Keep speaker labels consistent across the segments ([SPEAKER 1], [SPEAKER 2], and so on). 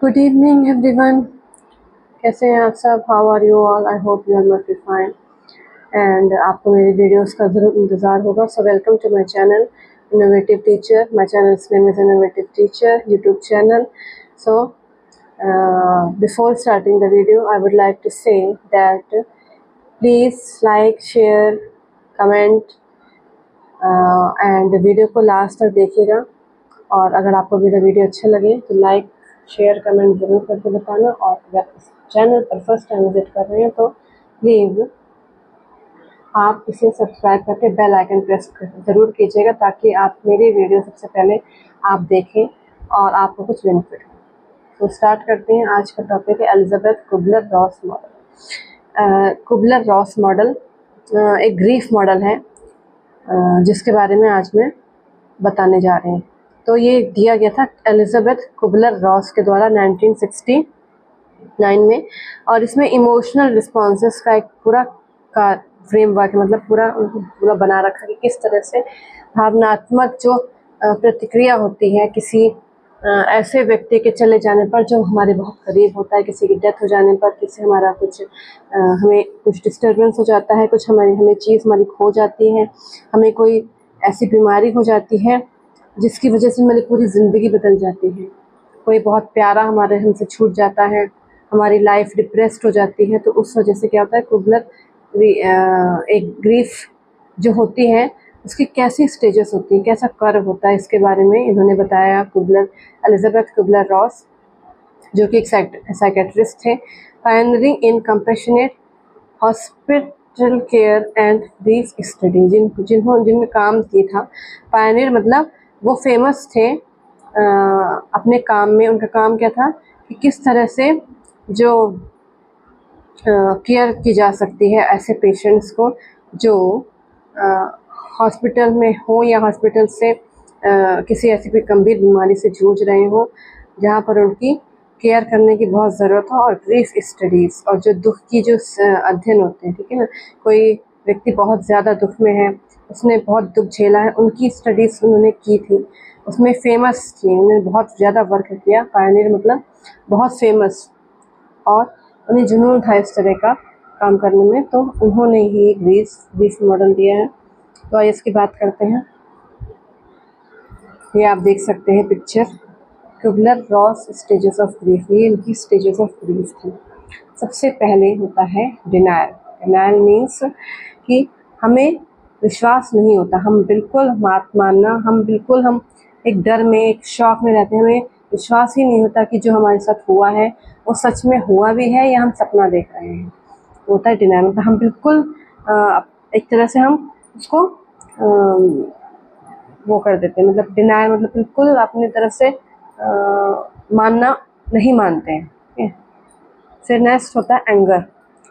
[SPEAKER 1] Good evening everyone. कैसे हैं आप सब? How are you all? I hope you are must be fine and आपको मेरी वीडियोस का ज़रूर इंतज़ार होगा। So welcome to my channel innovative teacher. My channel's name is innovative teacher YouTube channel. So before starting the video I would like to say that please like, share, comment and video को last तक देखिएगा। और अगर आपको मेरा video अच्छा लगे तो लाइक, शेयर, कमेंट ज़रूर करके बताना। और अगर इस चैनल पर फर्स्ट टाइम विजिट कर रहे हैं तो प्लीज़ आप इसे सब्सक्राइब करके बेल आइकन प्रेस ज़रूर कीजिएगा ताकि आप मेरी वीडियो सबसे पहले आप देखें और आपको कुछ बेनिफिट हो। तो स्टार्ट करते हैं। आज का टॉपिक है Elizabeth Kübler-Ross model. Kübler-Ross model एक ग्रीफ मॉडल है जिसके बारे में आज मैं बताने जा रहे हैं। तो ये दिया गया था एलिजाबेथ कुबलर-रॉस के द्वारा 1969 में, और इसमें इमोशनल रिस्पॉन्सेस का एक पूरा का फ्रेमवर्क मतलब पूरा बना रखा कि किस तरह से भावनात्मक जो प्रतिक्रिया होती है किसी ऐसे व्यक्ति के चले जाने पर जो हमारे बहुत करीब होता है, किसी की डेथ हो जाने पर, किसी हमारा कुछ हमें कुछ डिस्टर्बेंस हो जाता है, कुछ हमें चीज़ हमारी खो जाती है, हमें कोई ऐसी बीमारी हो जाती है जिसकी वजह से हमारी पूरी ज़िंदगी बदल जाती है, कोई बहुत प्यारा हमारे हमसे छूट जाता है, हमारी लाइफ डिप्रेस्ड हो जाती है। तो उस वजह से क्या होता है, कुबलर एक ग्रीफ जो होती है उसकी कैसी स्टेजेस होती हैं, कैसा कर्व होता है, इसके बारे में इन्होंने बताया एलिजाबेथ कुबलर-रॉस, जो कि एक साइकेट्रिस्ट थे। Pioneering in compassionate hospital care and grief study, जिनमें काम किया था। पायनियर मतलब वो फेमस थे अपने काम में। उनका काम क्या था कि किस तरह से जो केयर की जा सकती है ऐसे पेशेंट्स को जो हॉस्पिटल में हो या हॉस्पिटल से किसी ऐसी कोई गंभीर बीमारी से जूझ रहे हो जहाँ पर उनकी केयर करने की बहुत ज़रूरत हो। और ग्रीफ स्टडीज़ और जो दुख की जो अध्ययन होते हैं, ठीक है ना, कोई व्यक्ति बहुत ज़्यादा दुख में है, उसने बहुत दुख झेला है, उनकी स्टडीज़ उन्होंने की थी, उसमें फेमस थी, उन्होंने बहुत ज़्यादा वर्क किया। पायनियर मतलब बहुत फेमस, और उन्हें जुनून था इस तरह का काम करने में, तो उन्होंने ही ग्रीफ मॉडल दिया है। तो आइए इसकी बात करते हैं। ये आप देख सकते हैं picture, Kübler-Ross stages of grief. ये इनकी स्टेजेस ऑफ ग्रीफ थी। सबसे पहले होता है डिनायल। डिनायल मीन्स कि हमें विश्वास नहीं होता, हम बिल्कुल बात मानना, हम एक डर में, एक शॉक में रहते हैं, हमें विश्वास ही नहीं होता कि जो हमारे साथ हुआ है वो सच में हुआ भी है या हम सपना देख रहे हैं। होता है डिनायल, मतलब हम बिल्कुल एक तरह से हम उसको वो कर देते हैं, मतलब डिनायल मतलब बिल्कुल अपनी तरफ से मानना नहीं मानते हैं, ठीक है। फिर नेक्स्ट होता है एंगर,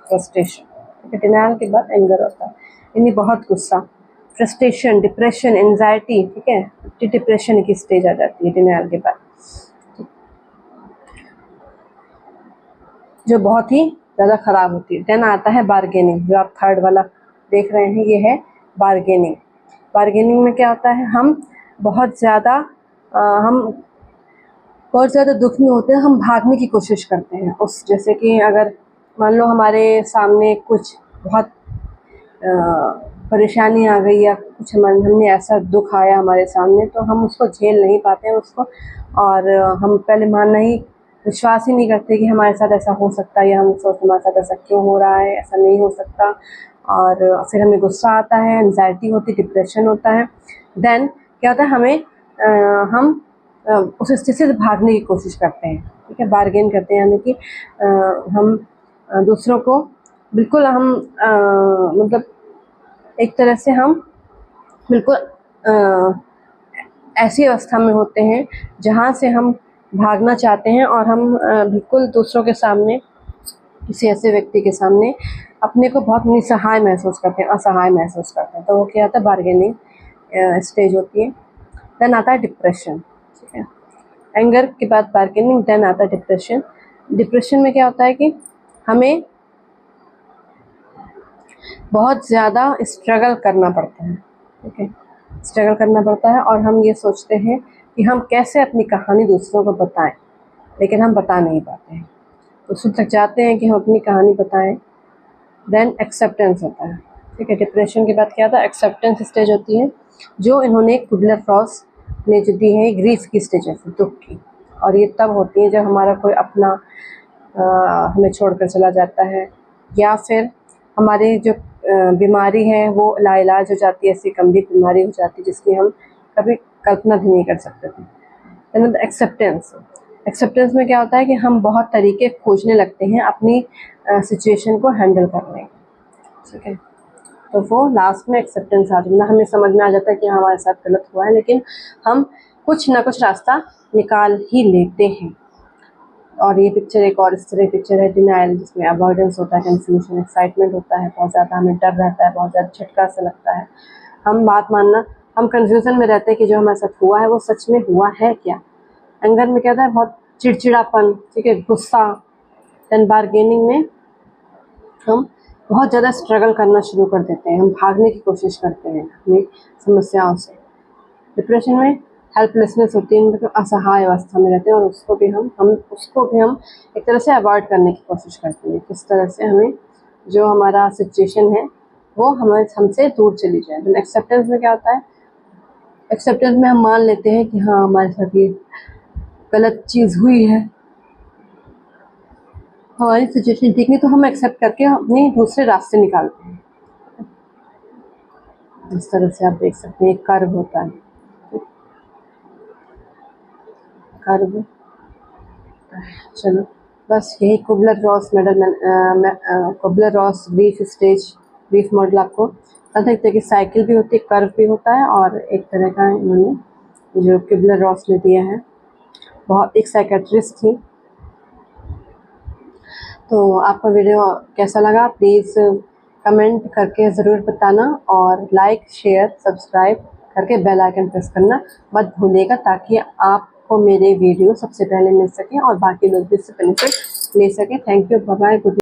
[SPEAKER 1] फ्रस्ट्रेशन, ठीक है। डिनायल के बाद एंगर होता है, यानी बहुत गुस्सा, फ्रस्ट्रेशन, डिप्रेशन, एंजाइटी, ठीक है। डिप्रेशन की स्टेज आ जाती है डिनायल के बाद, जो बहुत ही ज़्यादा ख़राब होती है। देन आता है बार्गेनिंग, जो आप थर्ड वाला देख रहे हैं, ये है बार्गेनिंग। बार्गेनिंग में क्या होता है, हम बहुत ज़्यादा दुख में होते हैं, हम भागने की कोशिश करते हैं उस, जैसे कि अगर मान लो हमारे सामने कुछ बहुत परेशानी आ गई या कुछ हमने ऐसा दुख आया हमारे सामने, तो हम उसको झेल नहीं पाते हैं उसको, और हम पहले मानना ही, विश्वास ही नहीं करते कि हमारे साथ ऐसा हो सकता है, या हम सोचते हमारे साथ ऐसा क्यों हो रहा है, ऐसा नहीं हो सकता। और फिर हमें गुस्सा आता है, एंजाइटी होती, डिप्रेशन होता है। देन क्या होता है, हम उस स्थिति से भागने की कोशिश करते हैं, ठीक है, बार्गेन करते हैं, यानी कि हम दूसरों को बिल्कुल हम मतलब एक तरह से हम बिल्कुल ऐसी अवस्था में होते हैं जहाँ से हम भागना चाहते हैं, और हम बिल्कुल दूसरों के सामने, किसी ऐसे व्यक्ति के सामने अपने को बहुत निस्सहाय महसूस करते हैं, असहाय महसूस करते हैं। तो वो क्या होता है, बार्गेनिंग स्टेज होती है। देन आता है डिप्रेशन, ठीक है। एंगर के बाद बार्गेनिंग, देन आता है डिप्रेशन। डिप्रेशन में क्या होता है कि हमें बहुत ज़्यादा स्ट्रगल करना पड़ता है, ठीक है, स्ट्रगल करना पड़ता है, और हम ये सोचते हैं कि हम कैसे अपनी कहानी दूसरों को बताएं, लेकिन हम बता नहीं पाते हैं। तो उसमें तक जाते हैं कि हम अपनी कहानी बताएं। देन एक्सेप्टेंस होता है, ठीक है। डिप्रेशन के बाद क्या आता है, एक्सेप्टेंस स्टेज होती है, जो इन्होंने कुबलर-रॉस ने जो दी है, ग्रीफ की स्टेज है, दुख की। और ये तब होती है जब हमारा कोई अपना हमें छोड़कर चला जाता है, या फिर हमारी जो बीमारी है वो लाइलाज हो जाती है, ऐसी गंभीर बीमारी हो जाती है जिसकी हम कभी कल्पना भी नहीं कर सकते थे। एक्सेप्टेंस, एक्सेप्टेंस में क्या होता है कि हम बहुत तरीके खोजने लगते हैं अपनी सिचुएशन को हैंडल करने के, ठीक है। तो वो लास्ट में एक्सेप्टेंस आ जाना, हमें समझ में आ जाता है कि हमारे साथ गलत हुआ है, लेकिन हम कुछ ना कुछ रास्ता निकाल ही लेते हैं। और ये पिक्चर एक और इस तरह की पिक्चर है, डिनायल, जिसमें अवॉइडेंस होता है, कंफ्यूजन, एक्साइटमेंट होता है बहुत ज़्यादा, हमें डर रहता है, बहुत ज़्यादा झटका सा लगता है, हम बात मानना, हम कंफ्यूजन में रहते हैं कि जो हमारे साथ हुआ है वो सच में हुआ है क्या। एंगर में क्या होता है, बहुत चिड़चिड़ापन, ठीक है, गुस्सा। देन बार्गेनिंग में हम बहुत ज़्यादा स्ट्रगल करना शुरू कर देते हैं, हम भागने की कोशिश करते हैं अपनी समस्याओं से। डिप्रेशन में हेल्पलेसनेस होती है, मतलब असहाय अवस्था में रहते हैं, और उसको भी हम एक तरह से अवॉइड करने की कोशिश करते हैं, किस तरह से हमें जो हमारा सिचुएशन है वो हमसे दूर चली जाए। तो एक्सेप्टेंस में क्या होता है, एक्सेप्टेंस में हम मान लेते हैं कि हाँ हमारे साथ ये गलत चीज़ हुई है, हमारी सिचुएशन ठीक नहीं, तो हम एक्सेप्ट करके अपने दूसरे रास्ते निकालते हैं। इस तरह से आप देख सकते हैं, एक कर्व होता है, कर्व। चलो बस यही Kübler-Ross Kübler-Ross grief stage, grief model आपको एक तरह की साइकिल भी होती है, कर्व भी होता है, और एक तरह का इन्होंने जो कुबलर-रॉस ने दिया है, बहुत एक साइकेट्रिस्ट थी। तो आपका वीडियो कैसा लगा प्लीज़ कमेंट करके ज़रूर बताना, और लाइक शेयर सब्सक्राइब करके बेल आइकन प्रेस करना मत भूलिएगा, ताकि आपको मेरे वीडियो सबसे पहले मिल सकें और बाकी लोग भी इससे बेनिफिट ले सकें। Thank you, bye bye, good.